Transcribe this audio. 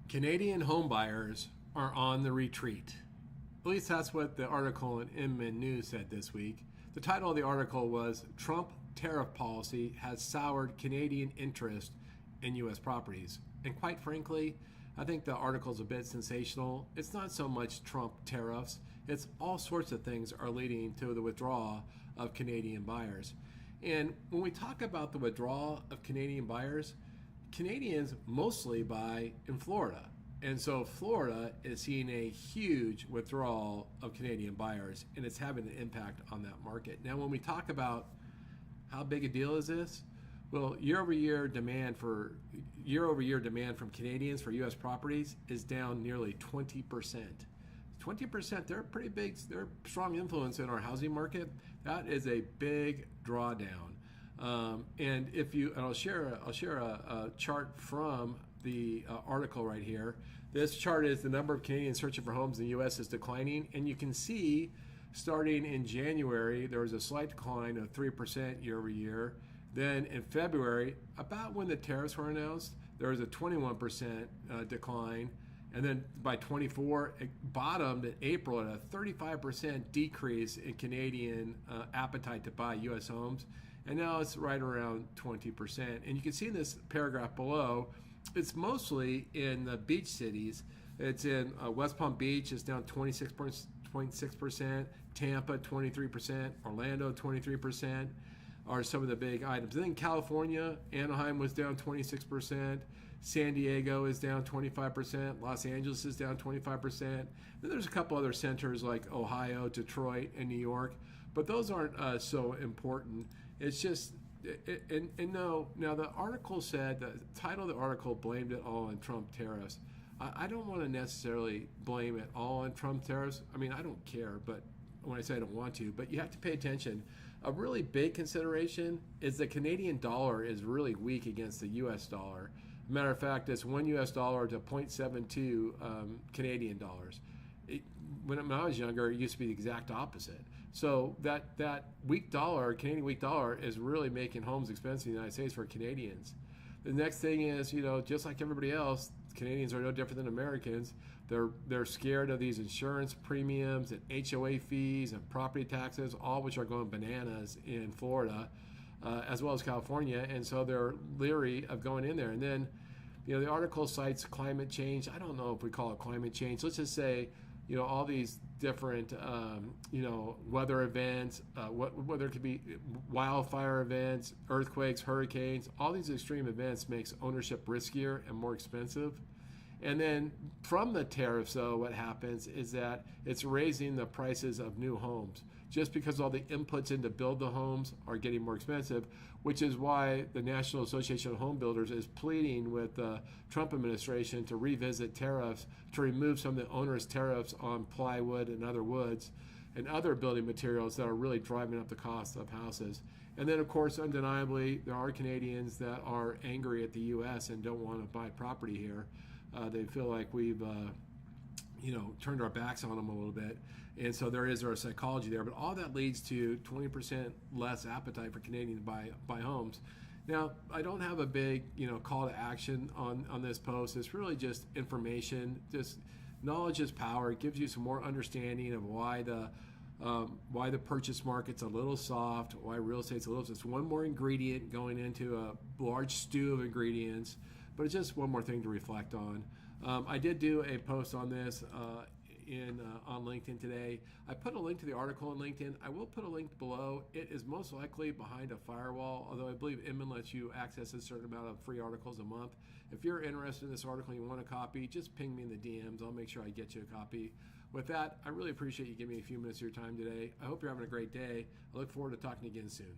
Canadian homebuyers are on the retreat. At least that's what the article in Inman News said this week. The title of the article was Trump Tariff Policy Has Soured Canadian Interest in U.S. Properties. And quite frankly, I think the article's a bit sensational. It's not so much Trump tariffs. It's all sorts of things are leading to the withdrawal of Canadian buyers. And when we talk about the withdrawal of Canadian buyers, Canadians mostly buy in Florida. And so Florida is seeing a huge withdrawal of Canadian buyers, and it's having an impact on that market. Now, when we talk about how big a deal is this, well, year-over-year demand from Canadians for U.S. properties is down nearly 20%. 20%, they're pretty big, they're a strong influence in our housing market. That is a big drawdown. I'll share a chart from the article right here. This chart is the number of Canadians searching for homes in the U.S. is declining, and you can see starting in January there was a slight decline of 3% year over year. Then in February, about when the tariffs were announced, there was a 21% decline. And then by 24, it bottomed in April at a 35% decrease in Canadian appetite to buy U.S. homes. And now it's right around 20%. And you can see in this paragraph below, it's mostly in the beach cities. It's in West Palm Beach, it's down 26.6%, Tampa 23%, Orlando 23%. Are some of the big items. And then California, Anaheim was down 26%. San Diego is down 25%. Los Angeles is down 25%. Then there's a couple other centers like Ohio, Detroit, and New York. But those aren't so important. It's just, now the article said, the title of the article blamed it all on Trump tariffs. I don't want to necessarily blame it all on Trump tariffs. I mean, I don't care, but when I say I don't want to, but you have to pay attention. A really big consideration is the Canadian dollar is really weak against the U.S. dollar. Matter of fact, it's $1 US to 0.72 Canadian dollars. When I was younger, it used to be the exact opposite. So that weak dollar, Canadian weak dollar, is really making homes expensive in the United States for Canadians. The next thing is, just like everybody else, Canadians are no different than Americans. They're scared of these insurance premiums and HOA fees and property taxes, all which are going bananas in Florida, as well as California, and so they're leery of going in there. And then, the article cites climate change. I don't know if we call it climate change. Let's just say, all these different, weather events, whether it could be wildfire events, earthquakes, hurricanes, all these extreme events makes ownership riskier and more expensive. And then from the tariffs, though, what happens is that it's raising the prices of new homes just because all the inputs in to build the homes are getting more expensive, which is why the National Association of Home Builders is pleading with the Trump administration to revisit tariffs, to remove some of the onerous tariffs on plywood and other woods and other building materials that are really driving up the cost of houses. And then, of course, undeniably, there are Canadians that are angry at the U.S. and don't want to buy property here. They feel like we've turned our backs on them a little bit. And so there is our psychology there. But all that leads to 20% less appetite for Canadians to buy homes. Now, I don't have a big call to action on this post. It's really just information. Just knowledge is power. It gives you some more understanding of why the purchase market's a little soft, why real estate's a little. It's one more ingredient going into a large stew of ingredients, but it's just one more thing to reflect on. I did do a post on this on LinkedIn today. I put a link to the article on LinkedIn. I will put a link below. It is most likely behind a firewall, although I believe Inman lets you access a certain amount of free articles a month. If you're interested in this article and you want a copy, just ping me in the DMs. I'll make sure I get you a copy. With that, I really appreciate you giving me a few minutes of your time today. I hope you're having a great day. I look forward to talking again soon.